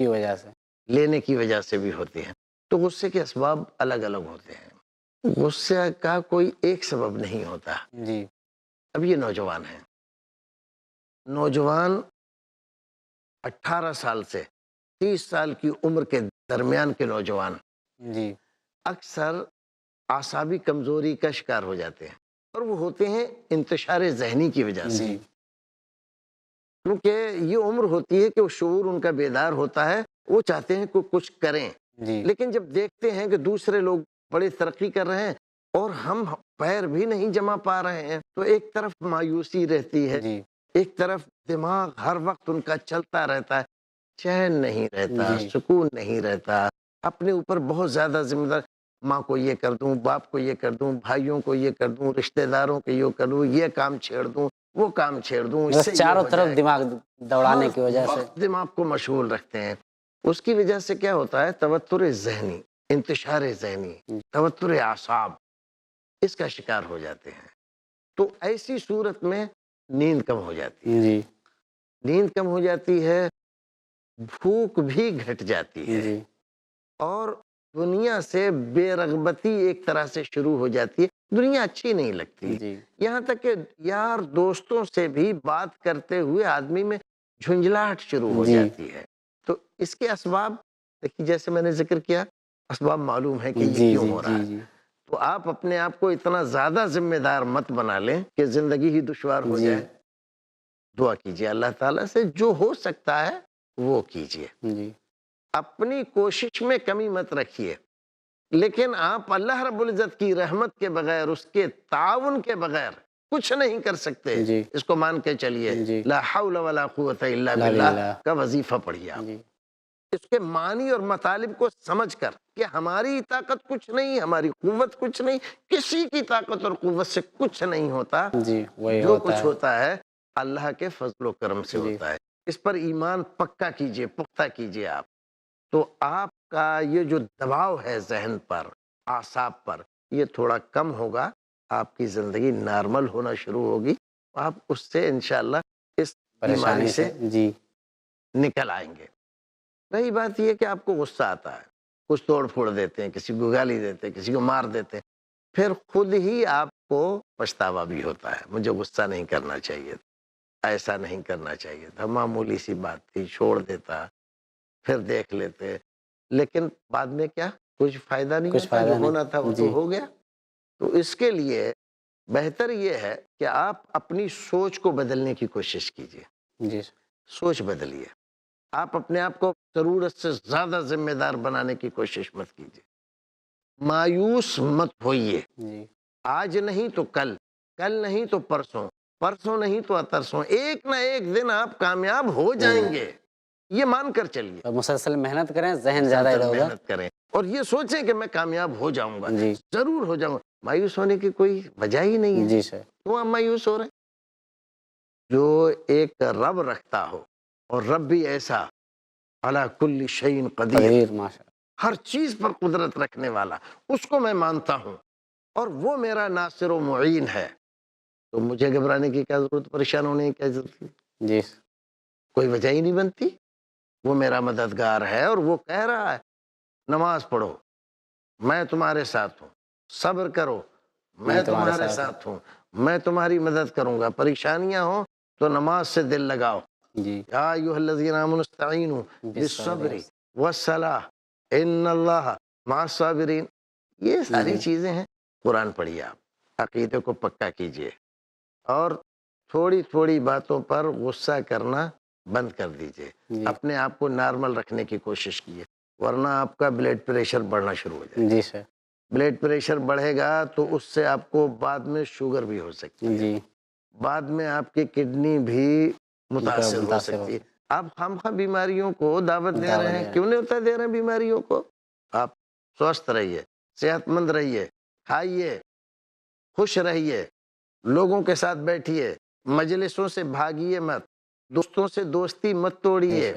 کی وجہ سے، لینے کی وجہ سے بھی ہوتی ہیں. تو غصے کے اسباب الگ الگ ہوتے ہیں. غصے کا کوئی ایک سبب نہیں ہوتا. جی اب یہ نوجوان ہیں، نوجوان 18 سال سے 30 سال کی عمر کے درمیان کے نوجوان جی اکثر اعصابی کمزوری کا شکار ہو جاتے ہیں، اور وہ ہوتے ہیں انتشار ذہنی کی وجہ سے. جی کیونکہ یہ عمر ہوتی ہے کہ وہ شعور ان کا بیدار ہوتا ہے، وہ چاہتے ہیں کہ کچھ کریں، جی لیکن جب دیکھتے ہیں کہ دوسرے لوگ بڑی ترقی کر رہے ہیں اور ہم پیر بھی نہیں جما پا رہے ہیں، تو ایک طرف مایوسی رہتی ہے، جی ایک طرف دماغ ہر وقت ان کا چلتا رہتا ہے، چین نہیں رہتا، جی سکون نہیں رہتا، اپنے اوپر بہت زیادہ ذمہ دار، ماں کو یہ کر دوں، باپ کو یہ کر دوں، بھائیوں کو یہ کر دوں، رشتہ داروں کو یہ کر دوں، یہ کام چھیڑ دوں، وہ کام چھیڑ دوں، اس بس سے یہ چاروں ہو طرف جائے گا. دماغ دوڑانے ہر کی وجہ سے. وقت دماغ کو مشغول رکھتے ہیں. اس کی وجہ سے کیا ہوتا ہے؟ توتر ذہنی، انتشار ذہنی، توتر اعصاب، اس کا شکار ہو جاتے ہیں. تو ایسی صورت میں نیند کم ہو جاتی ہے، جی نیند کم ہو جاتی ہے، بھوک بھی گھٹ جاتی ہے، جی اور دنیا سے بے رغبتی ایک طرح سے شروع ہو جاتی ہے. دنیا اچھی نہیں لگتی، جی یہاں تک کہ یار دوستوں سے بھی بات کرتے ہوئے آدمی میں جھنجھلاہٹ شروع ہو جی جاتی ہے. تو اس کے اسباب دیکھیے، جیسے میں نے ذکر کیا، اسباب معلوم ہے کہ یہ جی کیوں جی ہو رہا جی ہے. جی تو آپ اپنے آپ کو اتنا زیادہ ذمہ دار مت بنا لیں کہ زندگی ہی دشوار ہو جی جائے. دعا کیجیے اللہ تعالیٰ سے، جو ہو سکتا ہے وہ کیجیے. جی اپنی کوشش میں کمی مت رکھیے، لیکن آپ اللہ رب العزت کی رحمت کے بغیر، اس کے تعاون کے بغیر کچھ نہیں کر سکتے. جی اس کو مان کے چلیے، جی لا حول ولا قوت الا لا باللہ باللہ. کا وظیفہ پڑھیے آپ. جی اس کے معنی اور مطالب کو سمجھ کر کہ ہماری طاقت کچھ نہیں، ہماری قوت کچھ نہیں، کسی کی طاقت اور قوت سے کچھ نہیں ہوتا. جی وہی جو ہوتا کچھ ہے. ہوتا ہے اللہ کے فضل و کرم سے جی ہوتا ہے. اس پر ایمان پکا کیجئے، پختہ کیجئے آپ. تو آپ کا یہ جو دباؤ ہے ذہن پر، اعصاب پر، یہ تھوڑا کم ہوگا، آپ کی زندگی نارمل ہونا شروع ہوگی، آپ اس سے انشاءاللہ اس بیماری پریشانی سے جی نکل آئیں گے. رہی بات یہ کہ آپ کو غصہ آتا ہے، کچھ توڑ پھوڑ دیتے ہیں، کسی کو گالی دیتے ہیں، کسی کو مار دیتے ہیں، پھر خود ہی آپ کو پچھتاوا بھی ہوتا ہے، مجھے غصہ نہیں کرنا چاہیے تھا، ایسا نہیں کرنا چاہیے تھا، معمولی سی بات تھی، چھوڑ دیتا، پھر دیکھ لیتے. لیکن بعد میں کیا؟ کچھ فائدہ نہیں کچھ ہوتا، جو فائدہ ہونا تھا وہ نہیں. تو جی ہو گیا. تو اس کے لیے بہتر یہ ہے کہ آپ اپنی سوچ کو بدلنے کی کوشش کیجیے. جی سوچ بدلیے. آپ اپنے آپ کو ضرورت سے زیادہ ذمہ دار بنانے کی کوشش مت کیجیے. مایوس مت ہوئیے. جی آج نہیں تو کل، کل نہیں تو پرسوں، پرسوں نہیں تو اترسوں، ایک نہ ایک دن آپ کامیاب ہو جائیں گے، یہ مان کر چلیے. اور مسلسل محنت کریں، ذہن زیادہ مسلسل ادھر ادھر. محنت کریں اور یہ سوچیں کہ میں کامیاب ہو جاؤں گا، جی ضرور ہو جاؤں گا. مایوس ہونے کی کوئی وجہ ہی نہیں ہے. جی سر. کیوں آپ مایوس ہو رہے ہیں؟ جو ایک رب رکھتا ہو، اور رب بھی ایسا علی کل شیء قدیر، قدیر ماشاء ہر چیز پر قدرت رکھنے والا، اس کو میں مانتا ہوں اور وہ میرا ناصر و معین ہے، تو مجھے گھبرانے کی کیا ضرورت، پریشان ہونے کی کیا ضرورت ہے؟ اللہ. جی کوئی وجہ ہی نہیں بنتی. وہ میرا مددگار ہے اور وہ کہہ رہا ہے نماز پڑھو، میں تمہارے ساتھ ہوں، صبر کرو، میں تمہارے ساتھ ہوں، میں تمہاری مدد کروں گا. پریشانیاں ہوں تو نماز سے دل لگاؤ. جی یا ایھا الذین آمنوا استعینوا بالصبر والصلاۃ ان اللہ مع الصابرین. یہ ساری جی چیزیں ہیں. قرآن پڑھیے، آپ عقیدے کو پکا کیجئے، اور تھوڑی تھوڑی باتوں پر غصہ کرنا بند کر دیجئے. جی اپنے آپ کو نارمل رکھنے کی کوشش کیے، ورنہ آپ کا بلڈ پریشر بڑھنا شروع ہو جائے گا. جی سر. بلڈ پریشر بڑھے گا تو اس سے آپ کو بعد میں شوگر بھی ہو سکتی ہے، جی بعد میں آپ کی کڈنی بھی متاثر ہو سکتی ہے. آپ خامخواہ بیماریوں کو دعوت دے رہے ہیں. کیوں نہیں ہوتا دے رہے ہیں بیماریوں کو؟ آپ سوستھ رہیے، صحت مند رہیے، کھائیے، خوش رہیے، لوگوں کے ساتھ بیٹھیے، مجلسوں سے بھاگیے مت، دوستوں سے دوستی مت توڑیے،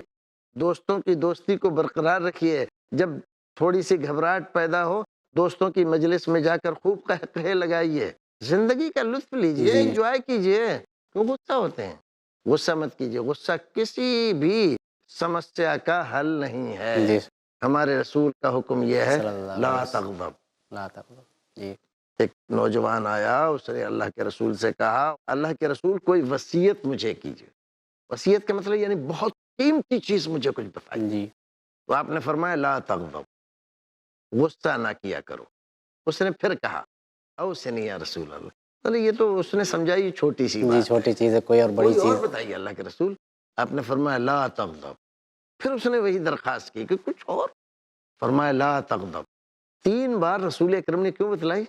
دوستوں کی دوستی کو برقرار رکھیے. جب تھوڑی سی گھبراہٹ پیدا ہو، دوستوں کی مجلس میں جا کر خوب قہقہے لگائیے، زندگی کا لطف لیجئے، انجوائے کیجئے. کیوں غصہ ہوتے ہیں؟ غصہ مت کیجئے. غصہ کسی بھی سمسیا کا حل نہیں ہے. جی ہمارے رسول کا حکم یہ ہے صلی اللہ علیہ لا وسلم. تغضب. لا تغضب. جی ایک نوجوان آیا، اس نے اللہ کے رسول سے کہا اللہ کے رسول کوئی وصیت مجھے کیجیے. وصیت کا مطلب یعنی بہت قیمتی چیز مجھے کچھ بتائیے. جی تو آپ نے فرمایا لا تغضب، غصہ نہ کیا کرو. اس نے پھر کہا اوصنی یا رسول اللہ. چلو یہ تو اس نے سمجھا یہ چھوٹی سی جی بات، چھوٹی چیز ہے، کوئی اور بڑی کوئی اور چیز. بتائیے اللہ کے رسول. آپ نے فرمایا لا تغضب. پھر اس نے وہی درخواست کی کہ کچھ اور. فرمایا لا تغضب. 3 بار رسول اکرم نے کیوں بتلائی؟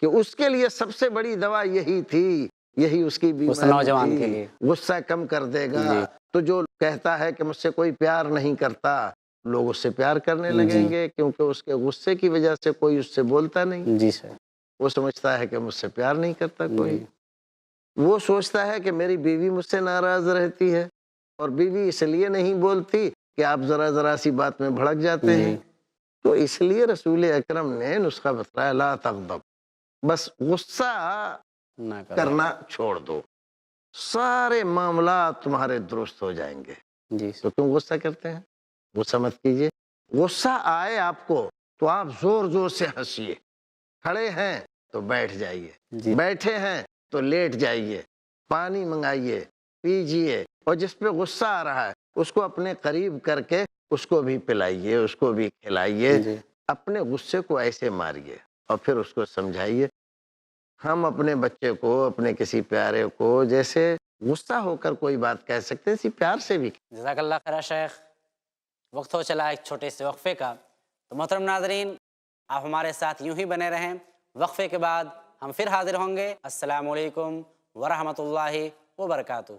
کہ اس کے لیے سب سے بڑی دوا یہی تھی، یہی اس کی اس بیماری نوجوان کے تھی. لیے. غصہ کم کر دے گا. جی. تو جو کہتا ہے کہ مجھ سے کوئی پیار نہیں کرتا، لوگ اس سے پیار کرنے جی. لگیں گے، کیونکہ اس کے غصے کی وجہ سے کوئی اس سے بولتا نہیں. جی سر. وہ سمجھتا ہے کہ مجھ سے پیار نہیں کرتا کوئی. جی. وہ سوچتا ہے کہ میری بیوی مجھ سے ناراض رہتی ہے، اور بیوی اس لیے نہیں بولتی کہ آپ ذرا سی بات میں بھڑک جاتے ہیں. تو اس لیے رسول اکرم نے نسخہ بتایا لا تغضب. بس غصہ نہ کرو. کرنا چھوڑ دو، سارے معاملات تمہارے درست ہو جائیں گے. جی تو کیوں غصہ کرتے ہیں؟ غصہ مت کیجیے. غصہ آئے آپ کو تو آپ زور زور سے ہنسیے. کھڑے ہیں تو بیٹھ جائیے، جی. بیٹھے ہیں تو لیٹ جائیے. پانی منگائیے، پیجیے. اور جس پہ غصہ آ رہا ہے اس کو اپنے قریب کر کے اس کو بھی پلائیے، اس کو بھی کھلائیے. جی. اپنے غصے کو ایسے ماریے اور پھر اس کو سمجھائیے. ہم اپنے بچے کو، اپنے کسی پیارے کو جیسے غصہ ہو کر کوئی بات کہہ سکتے ہیں، اسی پیار سے بھی. جزاک اللہ خیر شیخ. وقت ہو چلا ایک چھوٹے سے وقفے کا. تو محترم ناظرین، آپ ہمارے ساتھ یوں ہی بنے رہیں. وقفے کے بعد ہم پھر حاضر ہوں گے. السلام علیکم ورحمۃ اللہ وبرکاتہ.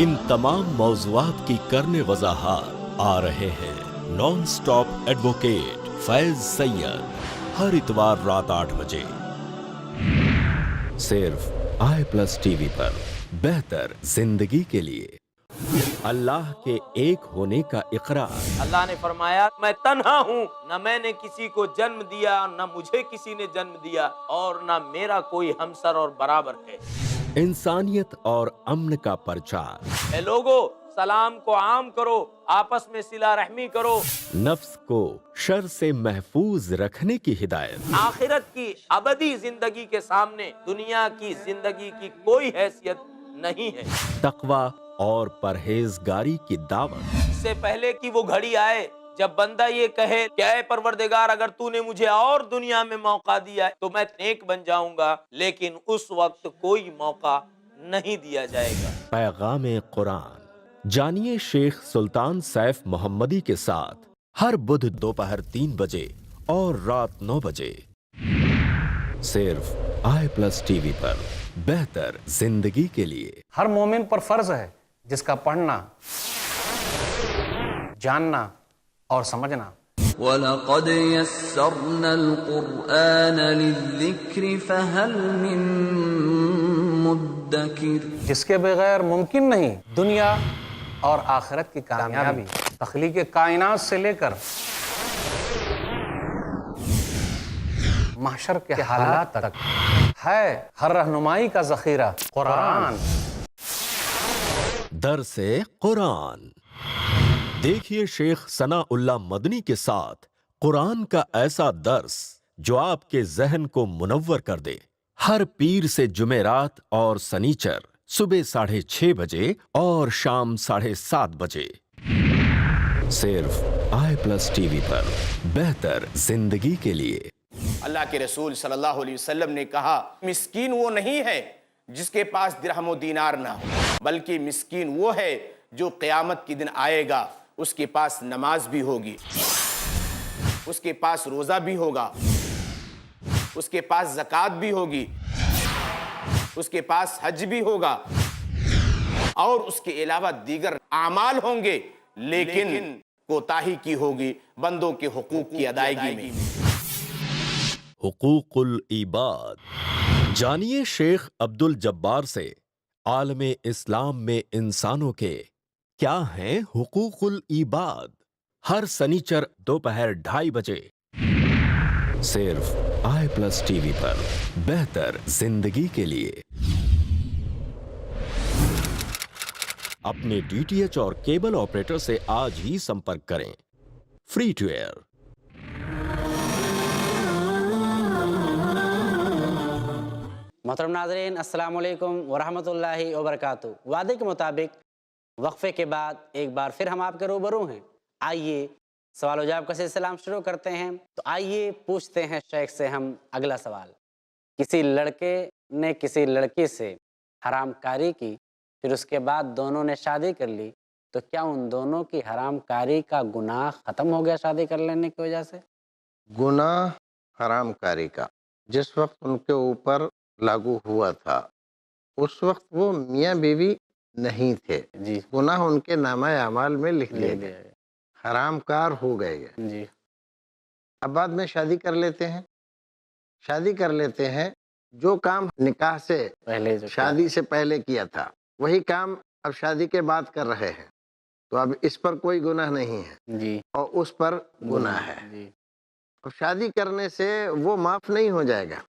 ان تمام موضوعات کی کرنے وضاحت آ رہے ہیں نان سٹاپ ایڈوکیٹ فیض سید ہر اتوار رات 8 بجے صرف i+TV پر. بہتر زندگی کے لیے اللہ کے ایک ہونے کا اقرار. اللہ نے فرمایا میں تنہا ہوں، نہ میں نے کسی کو جنم دیا، نہ مجھے کسی نے جنم دیا، اور نہ میرا کوئی ہمسر اور برابر ہے. انسانیت اور امن کا پرچار. اے لوگو، سلام کو عام کرو، آپس میں صلہ رحمی کرو. نفس کو شر سے محفوظ رکھنے کی ہدایت. آخرت کی ابدی زندگی کے سامنے دنیا کی زندگی کی کوئی حیثیت نہیں ہے. تقوی اور پرہیزگاری کی دعوت. اس سے پہلے کہ وہ گھڑی آئے جب بندہ یہ کہے کہ اے پروردگار اگر تو نے مجھے اور دنیا میں موقع دیا تو میں نیک بن جاؤں گا، لیکن اس وقت کوئی موقع نہیں دیا جائے گا. پیغام قرآن جانیے شیخ سلطان سیف محمدی کے ساتھ ہر بدھ دوپہر 3 بجے اور رات 9 بجے صرف i+TV پر. بہتر زندگی کے لیے. ہر مومن پر فرض ہے جس کا پڑھنا، جاننا اور سمجھنا. وَلَقَدْ يَسَّرْنَا الْقُرْآنَ لِلذِّكْرِ فَهَلْ مِن مُدَّكِرٍ. جس کے بغیر ممکن نہیں دنیا اور آخرت کی کامیابی. تخلیق کائنات سے لے کر محشر کے حالات تک ہے ہر رہنمائی کا ذخیرہ قرآن. درس قرآن دیکھیے شیخ ثناء اللہ مدنی کے ساتھ قرآن کا ایسا درس جو آپ کے ذہن کو منور کر دے. ہر پیر سے جمعرات اور سنیچر صبح 6:30 بجے اور شام 7:30 بجے صرف i+TV پر. بہتر زندگی کے لیے. اللہ کے رسول صلی اللہ علیہ وسلم نے کہا مسکین وہ نہیں ہے جس کے پاس درہم و دینار نہ ہو، بلکہ مسکین وہ ہے جو قیامت کے دن آئے گا، اس کے پاس نماز بھی ہوگی، اس کے پاس روزہ بھی ہوگا، اس کے پاس زکوٰۃ بھی ہوگی، اس کے پاس حج بھی ہوگا، اور اس کے علاوہ دیگر اعمال ہوں گے، لیکن کوتاہی کی ہوگی بندوں کے حقوق کی ادائیگی میں۔ حقوق العباد۔ جانیے شیخ عبد الجبار سے عالم اسلام میں انسانوں کے کیا ہیں حقوق العباد، ہر سنیچر دوپہر 2:30 بجے صرف i+ ٹی وی پر، بہتر زندگی کے لیے۔ اپنے DTH اور کیبل آپریٹر سے آج ہی سمپرک کریں۔ Free to air. محترم ناظرین، السلام علیکم ورحمۃ اللہ وبرکاتہ۔ وعدے کے مطابق وقفے کے بعد ایک بار پھر ہم آپ کے روبرو ہیں۔ آئیے سوال و جواب کا سلسلہ ہم شروع کرتے ہیں۔ تو آئیے پوچھتے ہیں شیخ سے ہم اگلا سوال۔ کسی لڑکے نے کسی لڑکی سے حرام کاری کی، پھر اس کے بعد دونوں نے شادی کر لی، تو کیا ان دونوں کی حرام کاری کا گناہ ختم ہو گیا شادی کر لینے کی وجہ سے؟ گناہ حرام کاری کا جس وقت ان کے اوپر لاگو ہوا تھا، اس وقت وہ میاں بیوی نہیں تھے، جی گناہ ان کے نامہ اعمال میں لکھ لیے گئے، حرام کار ہو گئے۔ جی اب بعد میں شادی کر لیتے ہیں، شادی کر لیتے ہیں، جو کام نکاح سے پہلے جو شادی سے پہلے کیا تھا وہی کام اب شادی کے بعد کر رہے ہیں، تو اب اس پر کوئی گناہ نہیں ہے جی اور اس پر گناہ ہے۔ جی اب شادی کرنے سے وہ معاف نہیں ہو جائے گا،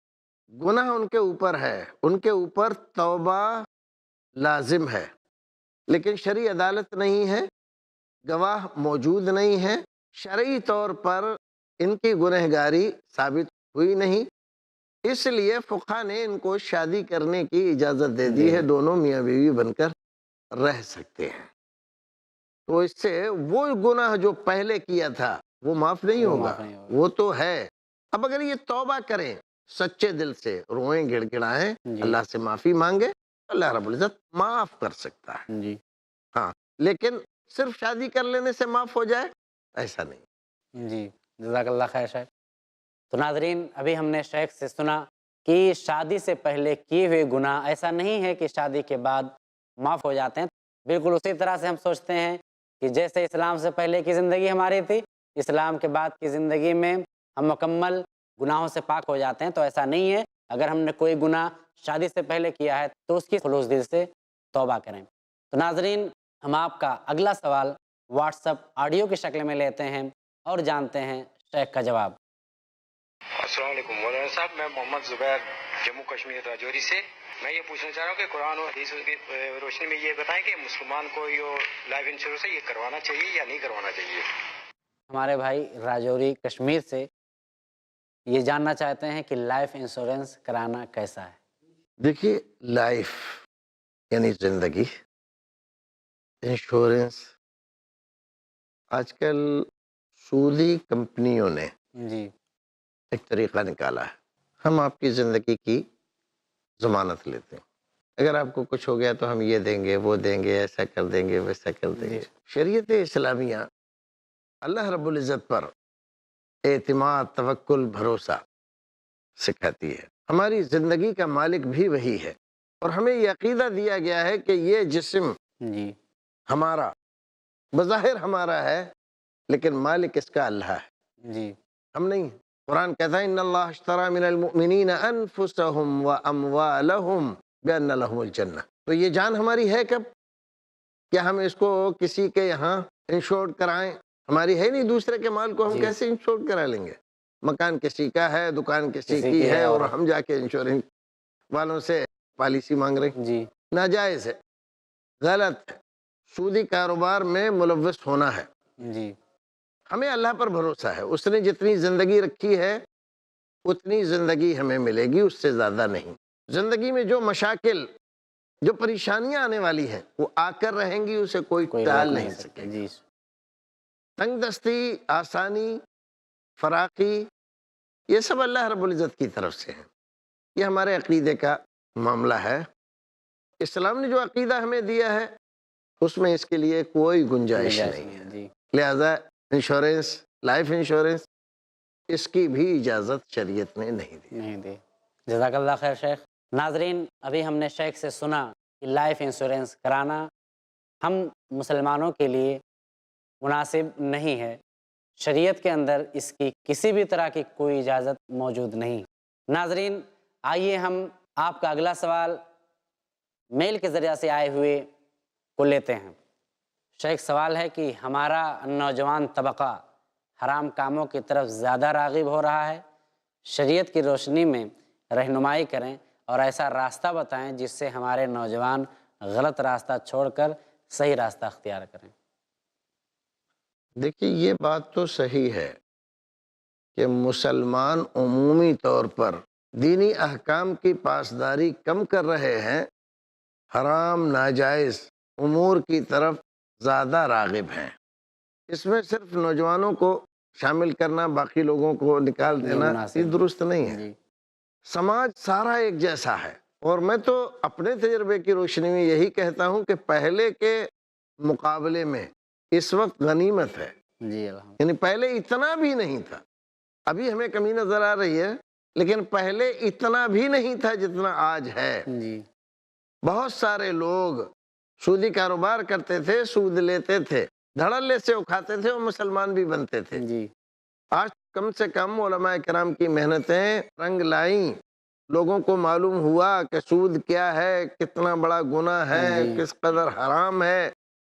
گناہ ان کے اوپر ہے، ان کے اوپر توبہ لازم ہے، لیکن شرعی عدالت نہیں ہے، گواہ موجود نہیں ہے، شرعی طور پر ان کی گنہگاری ثابت ہوئی نہیں، اس لیے فقہ نے ان کو شادی کرنے کی اجازت دے دی ہے، دونوں میاں بیوی بن کر رہ سکتے ہیں۔ تو اس سے وہ گناہ جو پہلے کیا تھا وہ معاف نہیں ہوگا، وہ تو ہے۔ اب اگر یہ توبہ کریں سچے دل سے، روئیں گڑ گڑائیں، اللہ سے معافی مانگے، اللہ رب العزت معاف کر سکتا ہے۔ جی ہاں، لیکن صرف شادی کر لینے سے معاف ہو جائے ایسا نہیں۔ جی جزاک اللہ خیر شیخ۔ تو ناظرین، ابھی ہم نے شیخ سے سنا کہ شادی سے پہلے کیے ہوئے گناہ ایسا نہیں ہے کہ شادی کے بعد معاف ہو جاتے ہیں، بالکل اسی طرح سے ہم سوچتے ہیں کہ جیسے اسلام سے پہلے کی زندگی ہماری تھی، اسلام کے بعد کی زندگی میں ہم مکمل گناہوں سے پاک ہو جاتے ہیں، تو ایسا نہیں ہے۔ اگر ہم نے کوئی گناہ شادی سے پہلے کیا ہے تو اس کی خلوص دل سے توبہ کریں۔ تو ناظرین، ہم آپ کا اگلا سوال واٹس ایپ آڈیو کی شکل میں لیتے ہیں اور جانتے ہیں شیخ کا جواب۔ السلام علیکم مولانا صاحب، میں محمد زبیر جموں کشمیر راجوری سے۔ میں یہ پوچھنا چاہ رہا ہوں کہ قرآن اور حدیث کی روشنی میں یہ بتائیں کہ مسلمان کو یہ لائف انشورنس ہے یہ کروانا چاہیے یا نہیں کروانا چاہیے؟ ہمارے بھائی راجوری کشمیر سے یہ جاننا چاہتے ہیں کہ لائف انشورنس کرانا کیسا ہے؟ دیکھیے، لائف یعنی زندگی، انشورنس آج کل سودی کمپنیوں نے جی ایک طریقہ نکالا ہے، ہم آپ کی زندگی کی ضمانت لیتے ہیں، اگر آپ کو کچھ ہو گیا تو ہم یہ دیں گے، وہ دیں گے، ایسا کر دیں گے، ویسا کر دیں گے۔ شریعت اسلامیہ اللہ رب العزت پر اعتماد، توکل، بھروسہ سکھاتی ہے۔ ہماری زندگی کا مالک بھی وہی ہے، اور ہمیں یہ عقیدہ دیا گیا ہے کہ یہ جسم جی ہمارا بظاہر ہمارا ہے، لیکن مالک اس کا اللہ ہے، جی ہم نہیں۔ قرآن کہتا ہے ان اللہ اشتری من المؤمنین انفسهم واموالهم بان لهم الجنہ۔ تو یہ جان ہماری ہے کب؟ کیا ہم اس کو کسی کے یہاں انشور کرائیں؟ ہماری ہے نہیں، دوسرے کے مال کو ہم کیسے انشور کرا لیں گے؟ مکان کسی کا ہے، دکان کسی کی ہے، اور ہم جا کے انشورنس والوں سے پالیسی مانگ رہے ہیں۔ جی ناجائز ہے، غلط ہے، سودی کاروبار میں ملوث ہونا ہے۔ جی ہمیں اللہ پر بھروسہ ہے، اس نے جتنی زندگی رکھی ہے اتنی زندگی ہمیں ملے گی، اس سے زیادہ نہیں۔ زندگی میں جو مشاکل، جو پریشانیاں آنے والی ہیں وہ آ کر رہیں گی، اسے کوئی ٹال نہیں سکے۔ جی تنگ دستی، آسانی، فراخی، یہ سب اللہ رب العزت کی طرف سے ہے، یہ ہمارے عقیدے کا معاملہ ہے۔ اسلام نے جو عقیدہ ہمیں دیا ہے اس میں اس کے لیے کوئی گنجائش نہیں ہے. جی لہذا انشورنس، لائف انشورنس، اس کی بھی اجازت شریعت نے نہیں دی. نہیں دی. جزاک اللہ خیر شیخ. ناظرین، ابھی ہم نے شیخ سے سنا کہ لائف انشورنس کرانا ہم مسلمانوں کے لیے مناسب نہیں ہے. شریعت کے اندر اس کی کسی بھی طرح کی کوئی اجازت موجود نہیں. ناظرین، آئیے ہم آپ کا اگلا سوال میل کے ذریعہ سے آئے ہوئے کو لیتے ہیں. شیخ، سوال ہے کہ ہمارا نوجوان طبقہ حرام کاموں کی طرف زیادہ راغب ہو رہا ہے. شریعت کی روشنی میں رہنمائی کریں اور ایسا راستہ بتائیں جس سے ہمارے نوجوان غلط راستہ چھوڑ کر صحیح راستہ اختیار کریں. دیکھیے، یہ بات تو صحیح ہے کہ مسلمان عمومی طور پر دینی احکام کی پاسداری کم کر رہے ہیں، حرام ناجائز امور کی طرف زیادہ راغب ہیں. اس میں صرف نوجوانوں کو شامل کرنا، باقی لوگوں کو نکال دینا، یہ درست نہیں ہے. سماج سارا ایک جیسا ہے. اور میں تو اپنے تجربے کی روشنی میں یہی کہتا ہوں کہ پہلے کے مقابلے میں اس وقت غنیمت ہے. جی یعنی پہلے اتنا بھی نہیں تھا. ابھی ہمیں کمی نظر آ رہی ہے، لیکن پہلے اتنا بھی نہیں تھا جتنا آج ہے. جی بہت سارے لوگ سودی کاروبار کرتے تھے، سود لیتے تھے، دھڑلے سے اکھاتے تھے اور مسلمان بھی بنتے تھے. جی آج کم سے کم علماء کرام کی محنتیں رنگ لائیں. لوگوں کو معلوم ہوا کہ سود کیا ہے، کتنا بڑا گناہ ہے، کس قدر حرام ہے،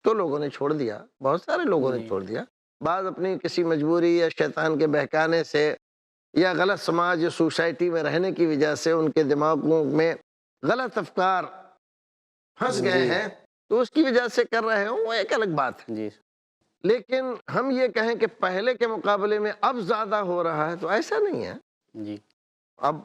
تو لوگوں نے چھوڑ دیا. بہت سارے لوگوں نے چھوڑ دیا. بعض اپنی کسی مجبوری یا شیطان کے بہکانے سے یا غلط سماج یا سوسائٹی میں رہنے کی وجہ سے ان کے دماغوں میں غلط افکار پھنس گئے ہیں، تو اس کی وجہ سے کر رہے ہوں، وہ ایک الگ بات ہے. جی لیکن ہم یہ کہیں کہ پہلے کے مقابلے میں اب زیادہ ہو رہا ہے، تو ایسا نہیں ہے. جی اب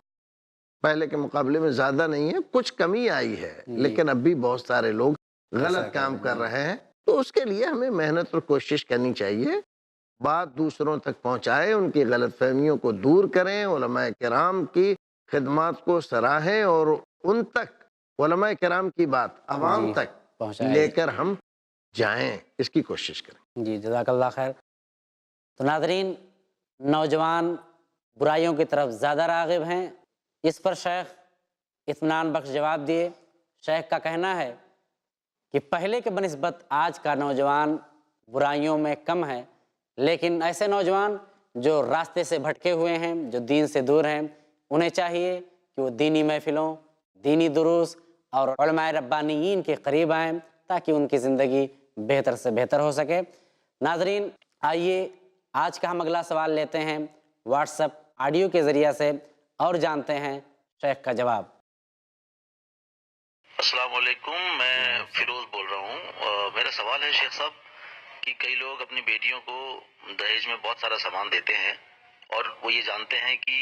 پہلے کے مقابلے میں زیادہ نہیں ہے، کچھ کمی آئی ہے، لیکن اب بھی بہت سارے لوگ غلط کام کر رہے ہیں. تو اس کے لیے ہمیں محنت اور کوشش کرنی چاہیے. بات دوسروں تک پہنچائیں، ان کی غلط فہمیوں کو دور کریں، علماء کرام کی خدمات کو سراہیں اور ان تک علماء کرام کی بات عوام تک لے کر ہم جائیں، اس کی کوشش کریں. جی جزاک اللہ خیر. تو ناظرین، نوجوان برائیوں کی طرف زیادہ راغب ہیں، اس پر شیخ اطمینان بخش جواب دیے. شیخ کا کہنا ہے کہ پہلے کے بنسبت آج کا نوجوان برائیوں میں کم ہے، لیکن ایسے نوجوان جو راستے سے بھٹکے ہوئے ہیں، جو دین سے دور ہیں، انہیں چاہیے کہ وہ دینی محفلوں، دینی دروس اور علماء ربانیین کے قریب آئیں تاکہ ان کی زندگی بہتر سے بہتر ہو سکے. ناظرین، آئیے آج کا ہم اگلا سوال لیتے ہیں واٹس ایپ آڈیو کے ذریعہ سے اور جانتے ہیں شیخ کا جواب. السلام علیکم، میں فیروز بول رہا ہوں. میرا سوال ہے شیخ صاحب کہ کئی لوگ اپنی بیٹیوں کو دہیج میں بہت سارا سامان دیتے ہیں اور وہ یہ جانتے ہیں کہ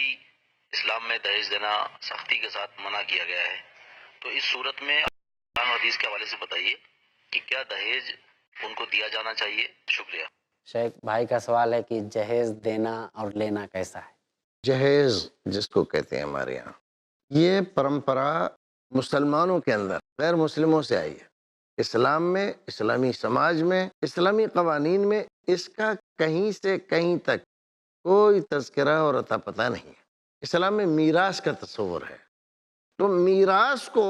اسلام میں دہیج دینا سختی کے ساتھ منع کیا گیا ہے. تو اس صورت میں قرآن و حدیث کے حوالے سے بتائیے کہ کیا دہیج ان کو دیا جانا چاہیے؟ شکریہ. شیخ بھائی کا سوال ہے کہ جہیز دینا اور لینا کیسا ہے؟ جہیز جس کو کہتے ہیں ہمارے یہاں، یہ پرمپرا مسلمانوں کے اندر غیر مسلموں سے آئی ہے. اسلام میں، اسلامی سماج میں، اسلامی قوانین میں اس کا کہیں سے کہیں تک کوئی تذکرہ اور عطا پتہ نہیں ہے. اسلام میں میراث کا تصور ہے، تو میراث کو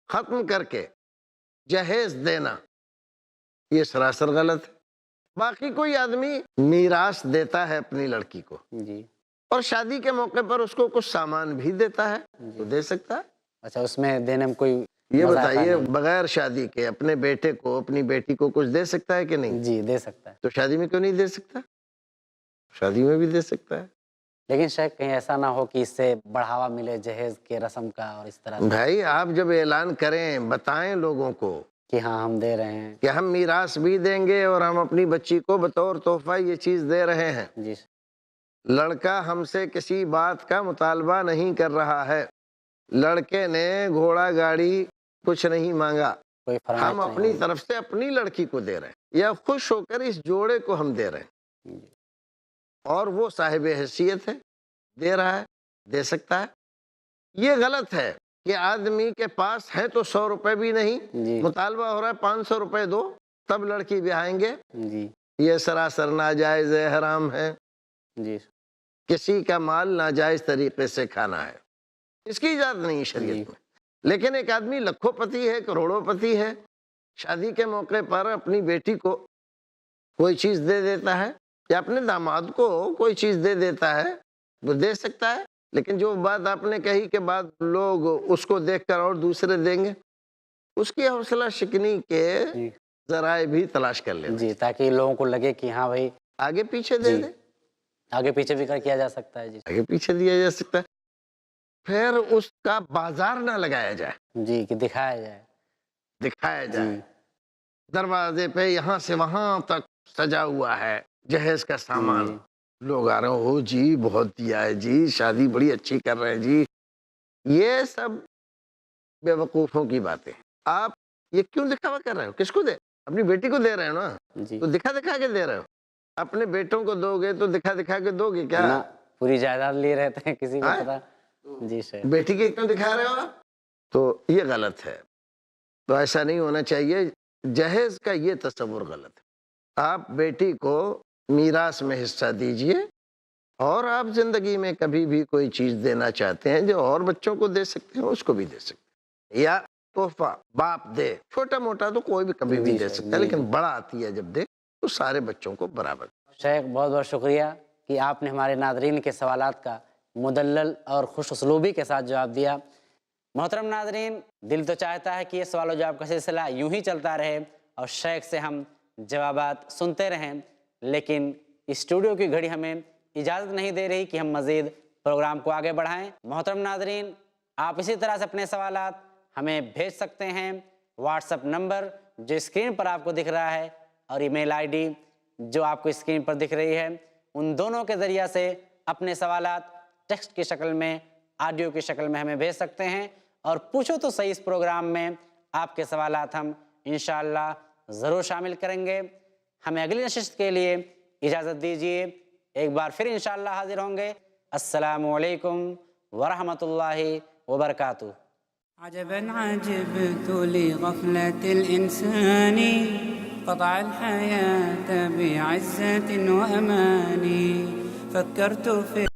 ختم کر کے جہیز دینا یہ سراسر غلط ہے. باقی کوئی آدمی میراث دیتا ہے اپنی لڑکی کو جی، اور شادی کے موقع پر اس کو کچھ سامان بھی دیتا ہے، تو دے سکتا ہے. اچھا، اس میں دینے میں کوئی یہ مذاقہ بتائیے، نہیں؟ بغیر شادی کے اپنے بیٹے کو، اپنی بیٹی کو کچھ دے سکتا ہے کہ نہیں؟ جی دے سکتا ہے. تو شادی میں کیوں نہیں دے سکتا؟ شادی میں بھی دے سکتا ہے. لیکن شیخ کہیں ایسا نہ ہو کہ اس سے بڑھاوا ملے جہیز کے رسم کا اور اس طرح سے بھائی آپ جب اعلان کریں، بتائیں لوگوں کو کہ ہاں ہم دے رہے ہیں. کہ ہم میراث بھی دیں گے اور ہم اپنی بچی کو بطور تحفہ یہ چیز دے رہے ہیں. جی لڑکا ہم سے کسی بات کا مطالبہ نہیں کر رہا ہے. لڑکے نے گھوڑا گاڑی کچھ نہیں مانگا، کوئی فرمائش ہم نہیں اپنی ہوگی. طرف سے اپنی لڑکی کو دے رہے ہیں، یا خوش ہو کر اس جوڑے کو ہم دے رہے ہیں، اور وہ صاحب حیثیت ہے، دے رہا ہے، دے سکتا ہے. یہ غلط ہے کہ آدمی کے پاس ہے تو 100 روپے بھی نہیں، جی مطالبہ ہو رہا ہے 500 روپے دو تب لڑکی بیاہیں گے، جی یہ سراسر ناجائز ہے، حرام ہے۔ جی کسی کا مال ناجائز طریقے سے کھانا ہے، اس کی اجازت نہیں ہے شریعت میں۔ لیکن ایک آدمی لکھوں پتی ہے، کروڑوں پتی ہے، شادی کے موقع پر اپنی بیٹی کو کوئی چیز دے دیتا ہے یا اپنے داماد کو کوئی چیز دے دیتا ہے، وہ دے سکتا ہے، لیکن جو بات آپ نے کہی کہ بعد لوگ اس کو دیکھ کر اور دوسرے دیں گے، اس کی حوصلہ شکنی کے ذرائع بھی تلاش کر لینا جی، تاکہ لوگوں کو لگے کہ ہاں بھائی آگے پیچھے دے دیں، آگے پیچھے بھی کیا جا سکتا ہے۔ جی آگے پیچھے دیا جا سکتا ہے، پھر اس کا بازار نہ لگایا جائے، جی کہ دکھایا جائے، دکھایا جائے، دروازے پہ یہاں سے وہاں تک سجا ہوا ہے جہیز کا سامان، لوگ آ رہے ہیں، ہو جی بہت دیا ہے جی، شادی بڑی اچھی کر رہے ہیں جی۔ یہ سب بے وقوفوں کی باتیں۔ آپ یہ کیوں دکھاوا کر رہے ہو؟ کس کو دے؟ اپنی بیٹی کو دے رہے ہو نا، تو دکھا دکھا کے دے رہے ہو۔ اپنے بیٹوں کو دو گے تو دکھا دکھا کے دو گے کیا؟ پوری جائیداد لیے رہتے ہیں، کسی کو پتا۔ جی سر، بیٹی کے کیوں دکھا رہے ہو؟ تو یہ غلط ہے، تو ایسا نہیں ہونا چاہیے۔ جہیز کا یہ تصور غلط ہے۔ آپ بیٹی کو میراث میں حصہ دیجئے، اور آپ زندگی میں کبھی بھی کوئی چیز دینا چاہتے ہیں جو اور بچوں کو دے سکتے ہیں، اس کو بھی دے سکتے ہیں، یا تحفہ باپ دے، چھوٹا موٹا تو کوئی بھی کبھی بھی دے سکتا ہے، لیکن بڑا آتی ہے جب دے تو سارے بچوں کو برابر۔ شیخ بہت بہت شکریہ کہ آپ نے ہمارے ناظرین کے سوالات کا مدلل اور خوش اسلوبی کے ساتھ جواب دیا۔ محترم ناظرین، دل تو چاہتا ہے کہ یہ سوال و جواب کا سلسلہ یوں ہی چلتا رہے اور شیخ سے ہم جوابات سنتے رہیں، لیکن اسٹوڈیو کی گھڑی ہمیں اجازت نہیں دے رہی کہ ہم مزید پروگرام کو آگے بڑھائیں۔ محترم ناظرین، آپ اسی طرح سے اپنے سوالات ہمیں بھیج سکتے ہیں۔ واٹس ایپ نمبر جو اسکرین پر آپ کو دکھ رہا ہے اور ای میل آئی ڈی جو آپ کو اسکرین پر دکھ رہی ہے، ان دونوں کے ذریعہ سے اپنے سوالات ٹیکسٹ کی شکل میں، آڈیو کی شکل میں ہمیں بھیج سکتے ہیں، اور پوچھو تو صحیح اس پروگرام میں آپ کے سوالات ہم انشاءاللہ ضرور شامل کریں گے۔ ہمیں اگلی نشست کے لیے اجازت دیجیے، ایک بار پھر انشاءاللہ حاضر ہوں گے۔ السلام علیکم ورحمۃ اللہ وبرکاتہ۔ عجبا عجبت لغفلة الإنسان قطع الحياة بعزة وأمان فكرت في